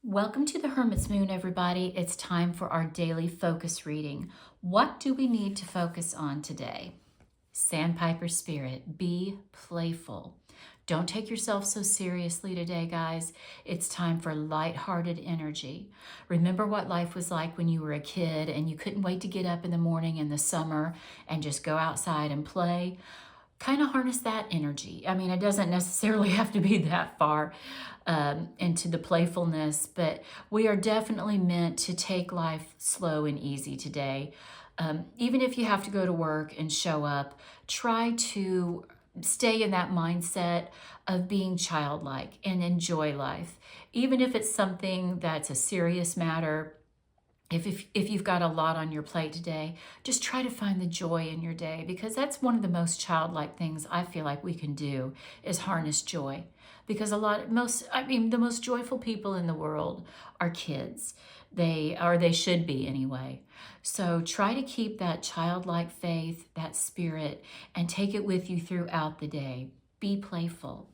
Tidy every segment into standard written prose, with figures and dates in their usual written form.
Welcome to the Hermit's Moon, everybody. It's time for our daily focus reading. What do we need to focus on today? Sandpiper Spirit, be playful. Don't take yourself so seriously today, guys. It's time for lighthearted energy. Remember what life was like when you were a kid and you couldn't wait to get up in the morning in the summer and just go outside and play? Kind of harness that energy. I mean, it doesn't necessarily have to be that far into the playfulness, but we are definitely meant to take life slow and easy today. Even if you have to go to work and show up, try to stay in that mindset of being childlike and enjoy life. Even if it's something that's a serious matter, if you've got a lot on your plate today, just try to find the joy in your day, because that's one of the most childlike things I feel like we can do is harness joy. Because the most joyful people in the world are kids. They should be anyway. So try to keep that childlike faith, that spirit, and take it with you throughout the day. Be playful.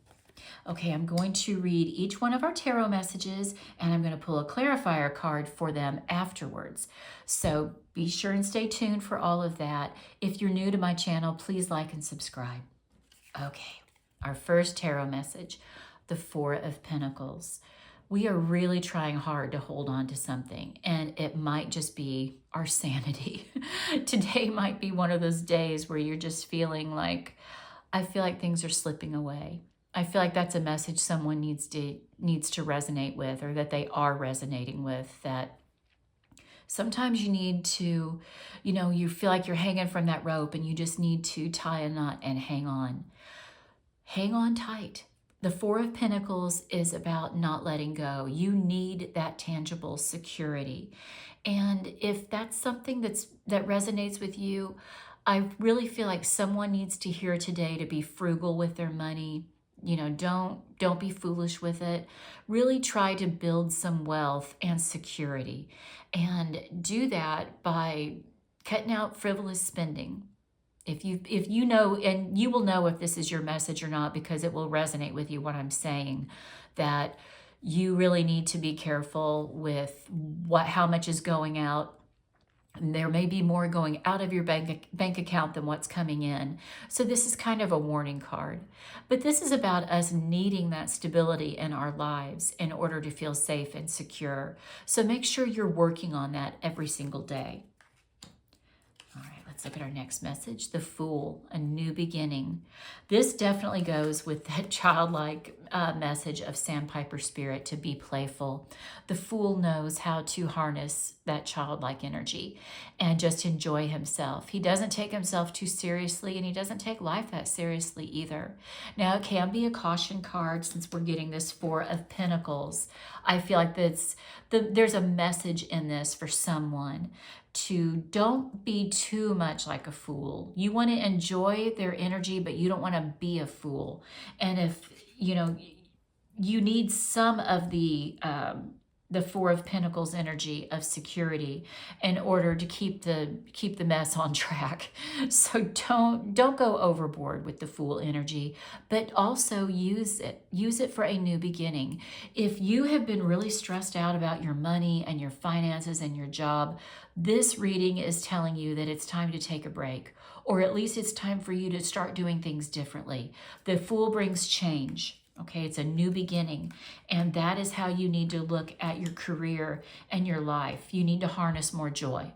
Okay, I'm going to read each one of our tarot messages and I'm going to pull a clarifier card for them afterwards. So be sure and stay tuned for all of that. If you're new to my channel, please like and subscribe. Okay, our first tarot message, the Four of Pentacles. We are really trying hard to hold on to something, and it might just be our sanity. Today might be one of those days where you're just feeling like, I feel like things are slipping away. I feel like that's a message someone needs to resonate with, or that they are resonating with, that sometimes you need to, you feel like you're hanging from that rope and you just need to tie a knot and hang on. Hang on tight. The Four of Pentacles is about not letting go. You need that tangible security. And if that's something that resonates with you, I really feel like someone needs to hear today to be frugal with their money. Don't be foolish with it. Really try to build some wealth and security, and do that by cutting out frivolous spending. If you know, and you will know if this is your message or not, because it will resonate with you what I'm saying, that you really need to be careful with how much is going out. There may be more going out of your bank account than what's coming in. So this is kind of a warning card. But this is about us needing that stability in our lives in order to feel safe and secure. So make sure you're working on that every single day. All right, let's look at our next message, the Fool, a new beginning. This definitely goes with that childlike message of Sandpiper Spirit, to be playful. The Fool knows how to harness that childlike energy and just enjoy himself. He doesn't take himself too seriously, and he doesn't take life that seriously either. Now, it can be a caution card since we're getting this Four of Pentacles. I feel like there's a message in this for someone to don't be too much like a fool. You want to enjoy their energy, but you don't want to be a fool. And if, you need some of the Four of Pentacles energy of security in order to keep the mess on track. So don't go overboard with the Fool energy, but also use it for a new beginning. If you have been really stressed out about your money and your finances and your job, this reading is telling you that it's time to take a break, or at least it's time for you to start doing things differently. The Fool brings change. Okay, it's a new beginning, and that is how you need to look at your career and your life. You need to harness more joy.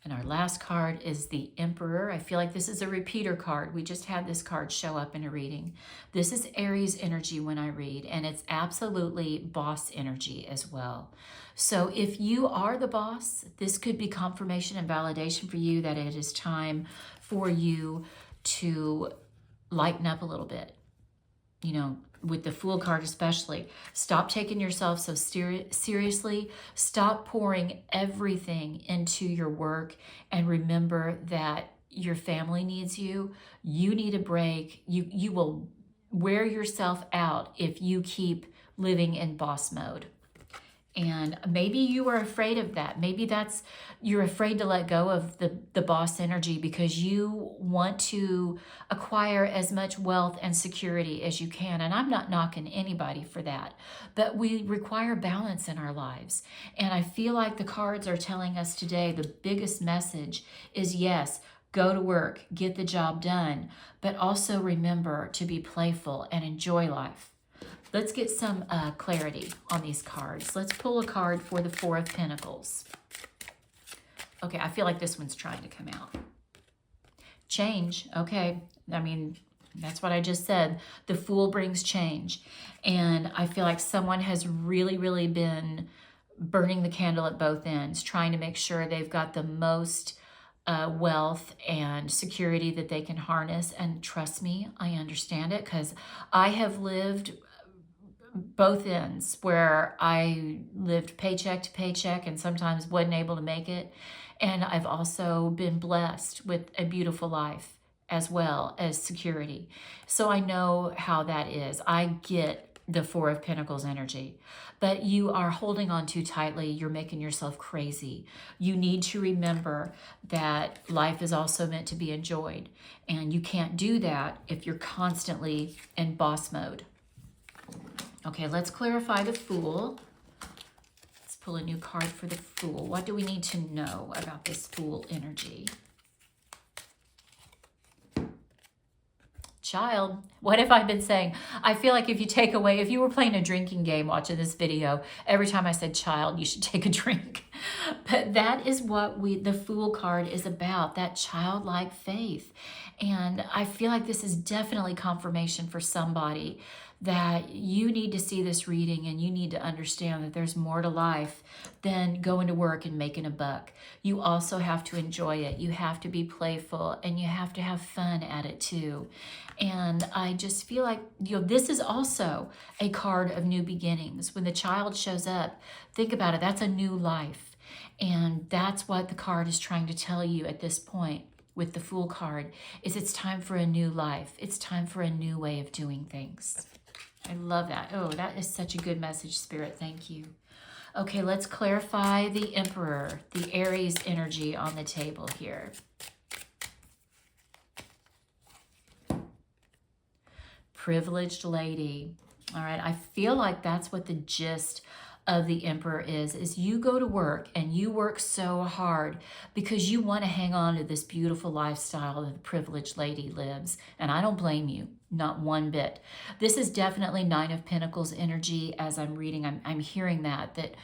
And our last card is the Emperor. I feel like this is a repeater card. We just had this card show up in a reading. This is Aries energy when I read, and it's absolutely boss energy as well. So if you are the boss, this could be confirmation and validation for you that it is time for you to lighten up a little bit. With the Fool card especially, stop taking yourself so seriously. Stop pouring everything into your work, and remember that your family needs you. You need a break. You will wear yourself out if you keep living in boss mode. And maybe you are afraid of that. Maybe you're afraid to let go of the boss energy because you want to acquire as much wealth and security as you can. And I'm not knocking anybody for that, but we require balance in our lives. And I feel like the cards are telling us today the biggest message is yes, go to work, get the job done, but also remember to be playful and enjoy life. Let's get some clarity on these cards. Let's pull a card for the Four of Pentacles. Okay, I feel like this one's trying to come out. Change, okay. I mean, that's what I just said. The Fool brings change. And I feel like someone has really, really been burning the candle at both ends, trying to make sure they've got the most wealth and security that they can harness. And trust me, I understand it because I have lived both ends where I lived paycheck to paycheck and sometimes wasn't able to make it. And I've also been blessed with a beautiful life as well as security. So I know how that is. I get the Four of Pentacles energy, but you are holding on too tightly. You're making yourself crazy. You need to remember that life is also meant to be enjoyed. And you can't do that if you're constantly in boss mode. Okay, let's clarify the Fool. Let's pull a new card for the Fool. What do we need to know about this Fool energy? Child, what have I been saying? I feel like if you were playing a drinking game watching this video, every time I said child, you should take a drink. But that is what the Fool card is about, that childlike faith. And I feel like this is definitely confirmation for somebody that you need to see this reading and you need to understand that there's more to life than going to work and making a buck. You also have to enjoy it. You have to be playful and you have to have fun at it too. And I just feel like, this is also a card of new beginnings. When the child shows up, think about it, that's a new life. And that's what the card is trying to tell you at this point with the Fool card, is it's time for a new life. It's time for a new way of doing things. I love that. Oh, that is such a good message, Spirit. Thank you. Okay, let's clarify the Emperor, the Aries energy on the table here. Privileged lady. All right, I feel like that's what the gist of the Emperor is you go to work and you work so hard because you want to hang on to this beautiful lifestyle that the privileged lady lives. And I don't blame you, not one bit. This is definitely Nine of Pentacles energy. As I'm reading, I'm hearing that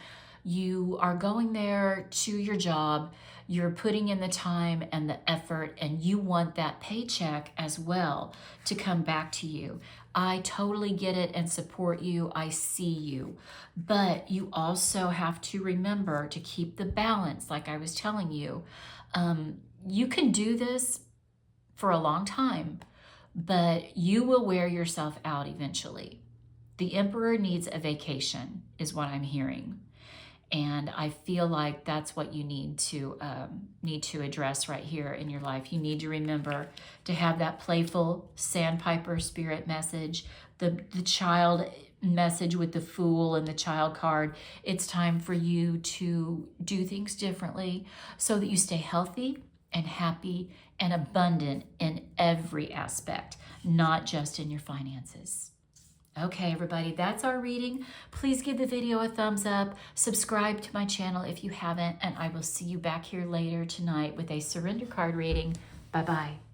you are going there to your job, you're putting in the time and the effort, and you want that paycheck as well to come back to you. I totally get it and support you. I see you. But you also have to remember to keep the balance, like I was telling you. You can do this for a long time, but you will wear yourself out eventually. The Emperor needs a vacation, is what I'm hearing. And I feel like that's what you need to address right here in your life. You need to remember to have that playful sandpiper spirit message, the child message with the Fool and the child card. It's time for you to do things differently so that you stay healthy and happy and abundant in every aspect, not just in your finances. Okay, everybody, that's our reading. Please give the video a thumbs up. Subscribe to my channel if you haven't, and I will see you back here later tonight with a surrender card reading. Bye-bye.